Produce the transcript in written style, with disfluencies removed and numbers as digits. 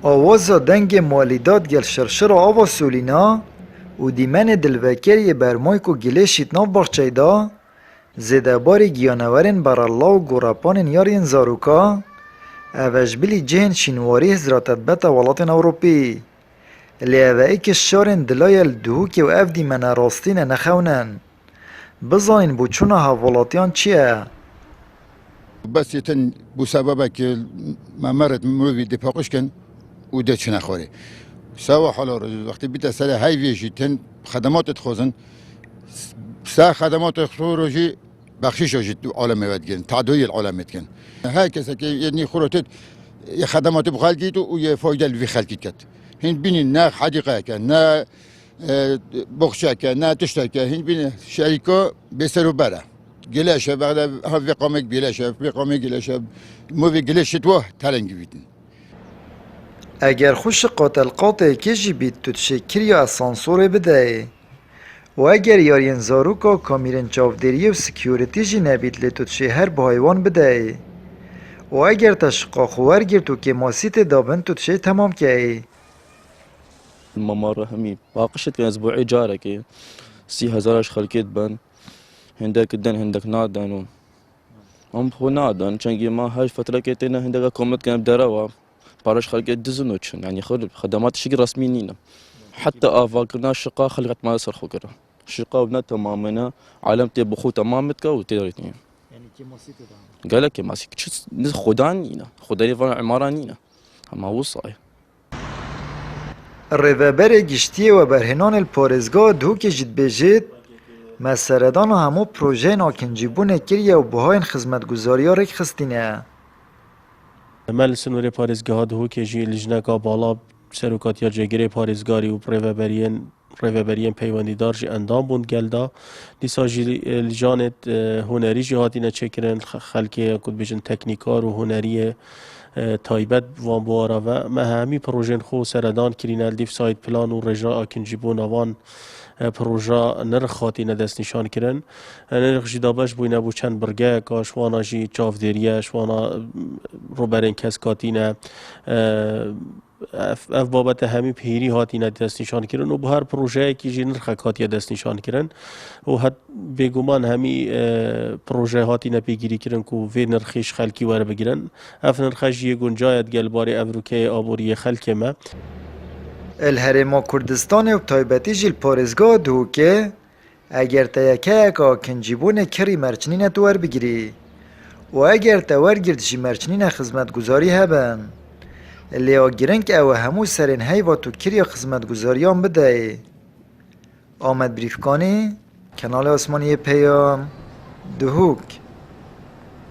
آواز دنگ مالیداد گل شرشر آوا سولینا و دیمن دلوکری برمایک و گلیشیت ناف باخچه دا زده باری گیانورین بر الله و گوراپانین یارین زاروکا اوش بلی جهن شینواری هزراتت بتا ولاتین اوروپی لی اوه ایک شارین دلایل دهوکی و اف دیمن راستین نخونن بزانین بو چونه هاولاتیان چیه؟ بس يتن بسببك ما مرت مروي دي باقشكن وده نخوري سوا حالا رجل وقتی بیت سر هاي ویجی تن خدمات تخوزن سا خدمات خروجی بخشش جد عالم ودگن تعدوی العالم تكن هاي كسا كي يعني خروتت خدمات بخالكيت و فايدة في خالكيت هين بين نا حديقة كان نا بخشة كان نا تشتكى هين بين شركة بسرو برا گلشه بعد هفت قامك گلشه في قامك گلشه مو في گلشه توه تلنگ بیتن اگر خوش قاتل قاطع کشی بید تو تشکر یا اسانسور بده و اگر یارین زاروکا کامیرین چاودری و سکیوریتی جی نبید لی تو تشه هر با حیوان بده و اگر تشقا خوار گیر تو که ماسیت دابن تو تشه تمام که الممر همي باقشت كان اسبوعي جارك 3000 خلقيت بن هندك الدن هندك نادن هم خو نادن چنگي ما هاي فترة كيتنا هندك كومت كان بدروا بارش خلقيت دزنوچن يعني خدمات شي رسمي نينا حتى افاقنا شقا خلقت ما يصير خكره شقا وبنا تمامنا علامتي بخو تمامتك وتيرتني یعنی که ماسیت دابن قال لك ماسك خدانينا خداني فان عمارانينا اما وصاي الرذابر گشتی و برهنان الپارزگاه دو که جد بجید مسردان و همو پروژه ناکنجیبون کریه و بهاین خدمتگزاری ها رک خستینه مال سنوری پارێزگەها دهۆکێژی لژنەکە باڵا سەرۆکاتیە جێگرەی پارێزگاری و ڕێڤەبەریەن پەیوەندیدار ژی ئەندام بوون گەلدا دیسا ژی لیژانێت هونەری ژی هاتینە چێکردن خەلکێ کوتبێژن تەکنیکار و هونەریە تایبەت وان بوارەوە مە هەمی پرۆژێن خۆ سەردان کرینە دیف سایت پلان و ڕێژا ئاکنجیبوون ئەوان پروژه نرخ خاطی ندست نشان کردن نرخ جی دابش بوینه بو چند برگه که شوانا جی چافدریه شوانا روبرین کس کاتینه اف بابت همی پیری هاتی دست نشان کردن و به هر پروژه کی جی نرخ خاطی دست نشان کردن و حد بگمان همی پروژه هاتی نپیگیری کردن که وی نرخش خلکی وره بگیرن اف نرخش یه گنجایت گلباری افروکه آبوری خلک ما الهرما کردستان و تایبتی جیل پارزگاه دو که اگر تا یکه کنجیبون کری مرچنین توار بگیری و اگر توار گرد جی مرچنین خدمتگزاری هبن لیا گیرن که او همو سرین هیوا تو کری خدمتگزاریان بده آمد بریفکانی کانال آسمانی پیام دهوک